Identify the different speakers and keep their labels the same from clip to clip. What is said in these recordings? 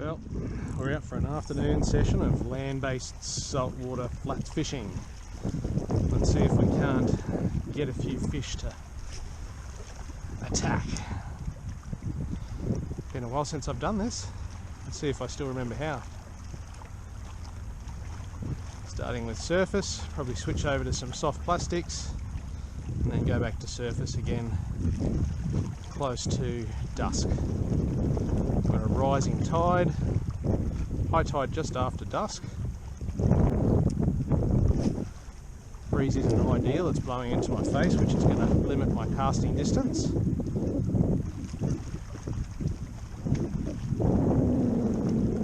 Speaker 1: Well, we're out for an afternoon session of land-based saltwater flats fishing. Let's see if we can't get a few fish to attack. Been a while since I've done this. Let's see if I still remember how. Starting with surface, probably switch over to some soft plastics and then go back to surface again close to dusk. We're a rising tide, high tide just after dusk. Breeze isn't ideal, it's blowing into my face, which is going to limit my casting distance.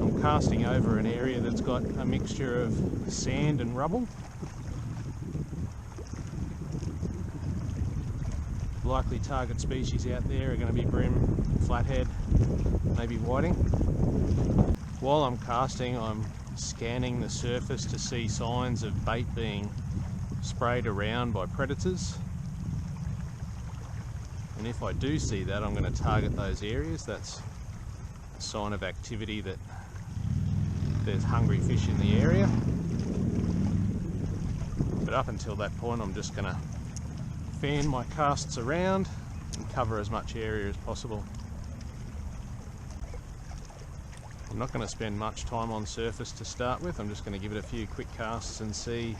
Speaker 1: I'm casting over an area that's got a mixture of sand and rubble. Likely target species out there are going to be brim, flathead, maybe whiting. While I'm casting, I'm scanning the surface to see signs of bait being sprayed around by predators. And if I do see that, I'm going to target those areas. That's a sign of activity that there's hungry fish in the area. But up until that point, I'm just going to fan my casts around and cover as much area as possible. I'm not going to spend much time on surface to start with. I'm just going to give it a few quick casts and see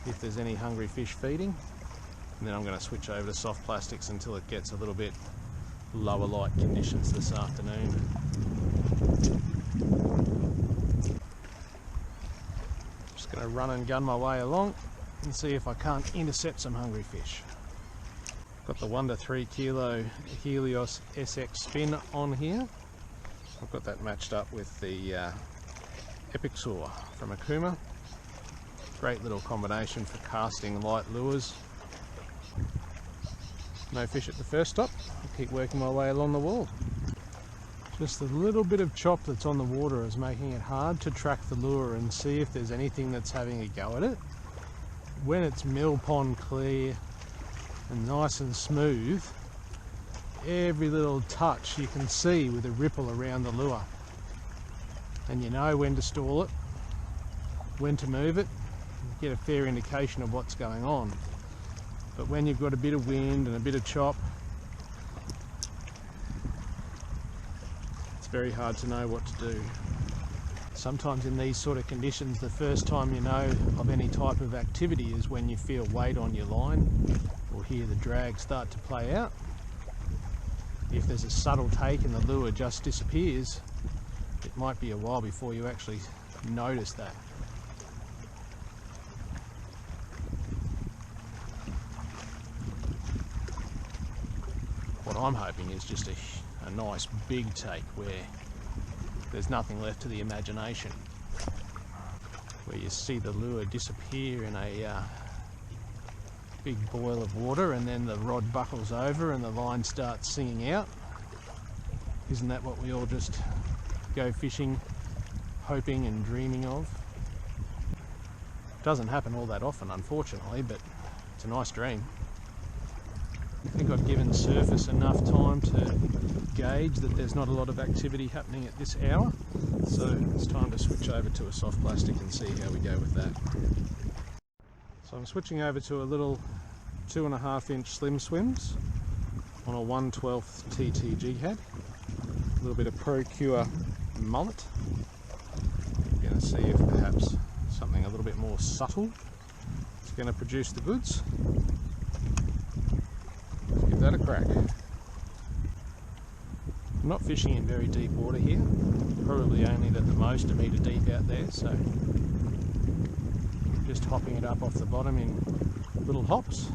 Speaker 1: if there's any hungry fish feeding, and then I'm going to switch over to soft plastics until it gets a little bit lower light conditions this afternoon. Just going to run and gun my way along and see if I can't intercept some hungry fish. Got the 1 to 3 kilo Helios SX spin on here. I've got that matched up with the Epic Saw from Akuma. Great little combination for casting light lures. No fish at the first stop. I'll keep working my way along the wall. Just a little bit of chop that's on the water is making it hard to track the lure and see if there's anything that's having a go at it. When it's mill pond clear and nice and smooth, every little touch you can see with a ripple around the lure, and you know when to stall it, when to move it, get a fair indication of what's going on. But when you've got a bit of wind and a bit of chop, it's very hard to know what to do. Sometimes in these sort of conditions, the first time you know of any type of activity is when you feel weight on your line or hear the drag start to play out. If there's a subtle take and the lure just disappears, it might be a while before you actually notice that. What I'm hoping is just a nice big take where there's nothing left to the imagination, where you see the lure disappear in a big boil of water and then the rod buckles over and the line starts singing out. Isn't that what we all just go fishing hoping and dreaming of? Doesn't happen all that often, unfortunately, but it's a nice dream. I think I've given surface enough time to gauge that there's not a lot of activity happening at this hour, so it's time to switch over to a soft plastic and see how we go with that. So I'm switching over to a little 2.5 inch slim swims on a 1/12 TT jig head. A little bit of Pro-Cure mullet. I'm going to see if perhaps something a little bit more subtle is going to produce the goods. Let's give that a crack. I'm not fishing in very deep water here, probably only at the most a metre deep out there, so just hopping it up off the bottom in little hops,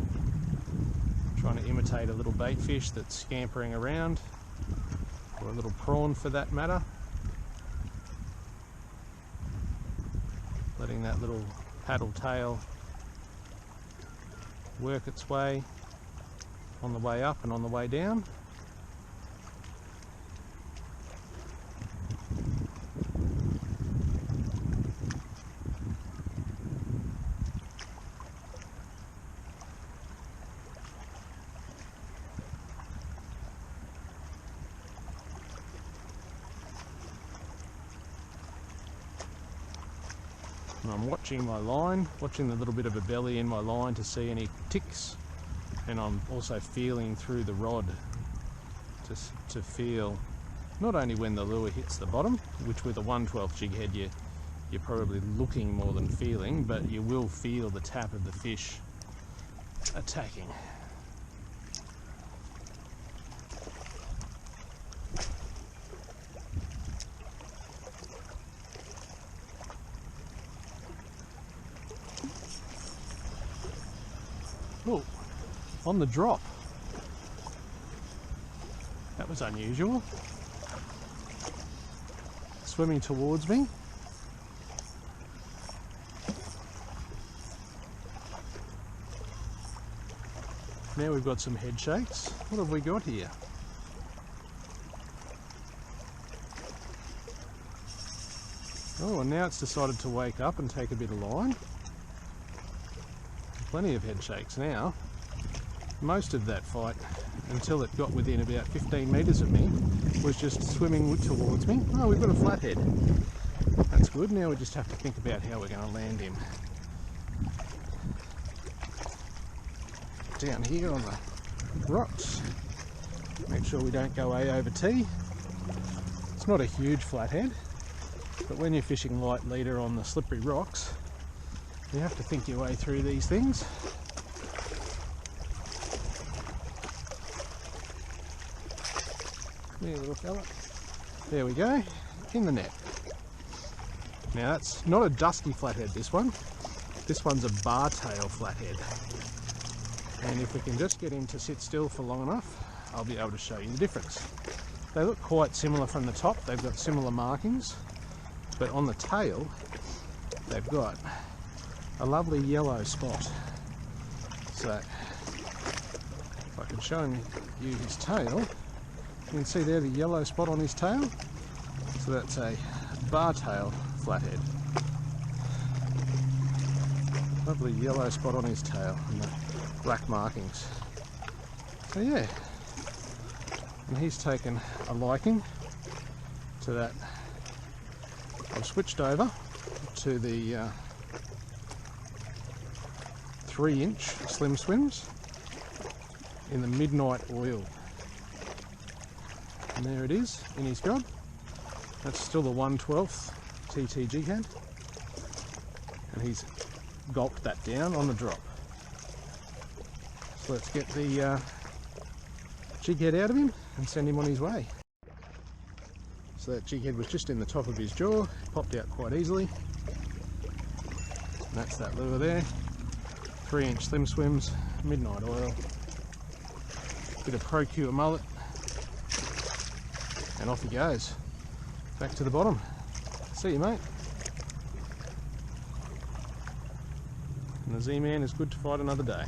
Speaker 1: trying to imitate a little bait fish that's scampering around, or a little prawn for that matter. Letting that little paddle tail work its way on the way up and on the way down. And I'm watching my line, watching the little bit of a belly in my line to see any ticks, and I'm also feeling through the rod to feel not only when the lure hits the bottom, which with a 1/12 jig head you're probably looking more than feeling, but you will feel the tap of the fish attacking. Oh, on the drop. That was unusual. Swimming towards me. Now we've got some head shakes. What have we got here? Oh, and now it's decided to wake up and take a bit of line. Plenty of head shakes now. Most of that fight, until it got within about 15 metres of me, was just swimming towards me. Oh, we've got a flathead. That's good. Now we just have to think about how we're going to land him. Down here on the rocks. Make sure we don't go A over T. It's not a huge flathead, but when you're fishing light leader on the slippery rocks, you have to think your way through these things. There, little fella. There we go, in the net. Now that's not a dusky flathead, this one. This one's a bar tail flathead. And if we can just get him to sit still for long enough, I'll be able to show you the difference. They look quite similar from the top. They've got similar markings, but on the tail, they've got a lovely yellow spot. So if I can show you his tail, you can see there the yellow spot on his tail. So that's a bar tail flathead. Lovely yellow spot on his tail and the black markings. So yeah, and he's taken a liking to that. I've switched over to the 3-inch slim swims in the midnight oil. And there it is in his gob. That's still the 1/12 TT jig head. And he's gulped that down on the drop. So let's get the jig head out of him and send him on his way. So that jig head was just in the top of his jaw, popped out quite easily. And that's that lure there. 3-inch slim swims, midnight oil, bit of Procure mullet, and off he goes. Back to the bottom. See you, mate. And the Z-Man is good to fight another day.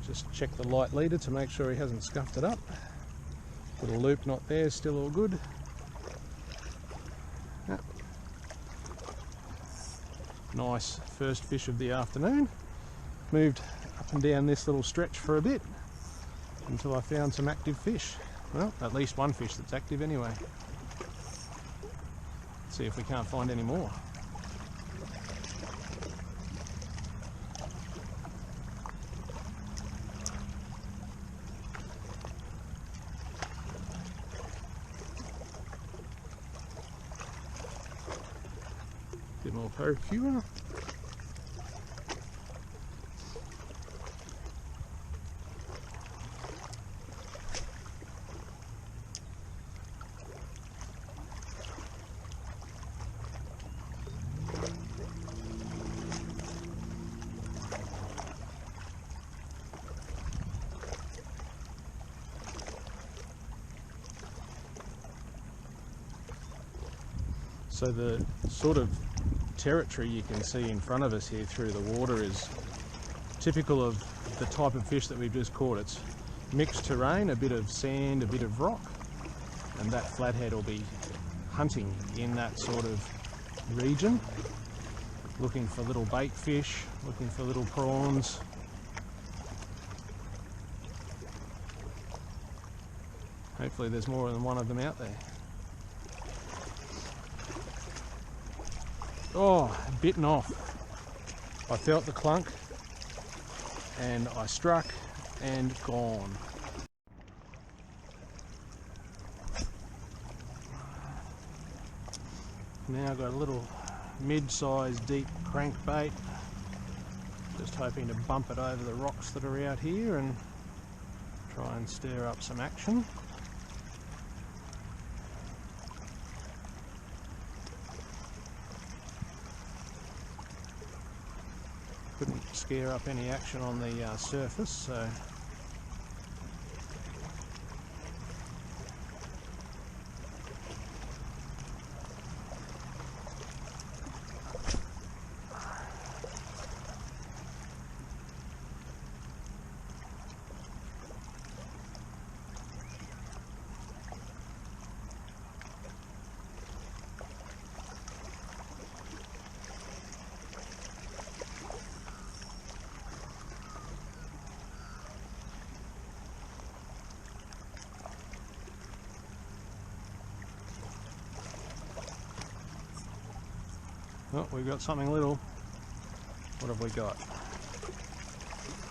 Speaker 1: Just check the light leader to make sure he hasn't scuffed it up. Little loop not there, still all good. Yep. Nice first fish of the afternoon. Moved up and down this little stretch for a bit until I found some active fish. Well, at least one fish that's active anyway. Let's see if we can't find any more. Bit more Procure. So the sort of territory you can see in front of us here through the water is typical of the type of fish that we've just caught. It's mixed terrain, a bit of sand, a bit of rock, and that flathead will be hunting in that sort of region, looking for little bait fish, looking for little prawns. Hopefully there's more than one of them out there. Oh, bitten off. I felt the clunk and I struck and gone. Now I've got a little mid-sized deep crankbait. Just hoping to bump it over the rocks that are out here and try and stir up some action. Couldn't scare up any action on the surface, so oh, we've got something little. What have we got?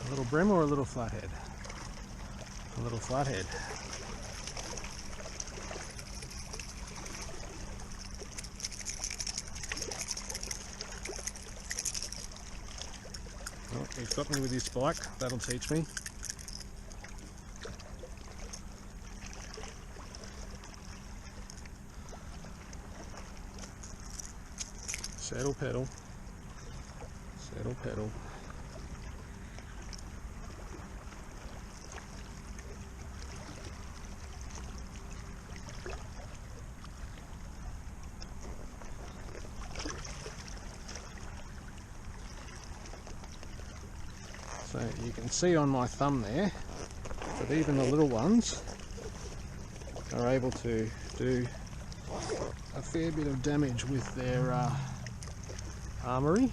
Speaker 1: A little brim or a little flathead? A little flathead. Oh, he's got me with his spike. That'll teach me. Saddle pedal, saddle pedal. So you can see on my thumb there that even the little ones are able to do a fair bit of damage with their armory.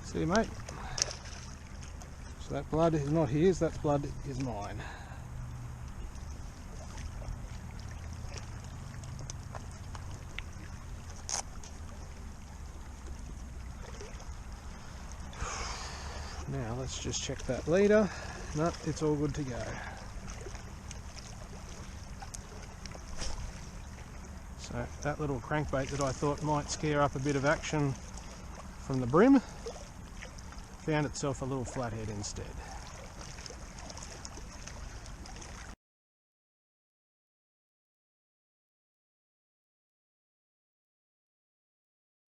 Speaker 1: See, mate? So that blood is not his, that blood is mine. Now let's just check that leader. No, it's all good to go. So that little crankbait that I thought might scare up a bit of action from the brim found itself a little flathead instead.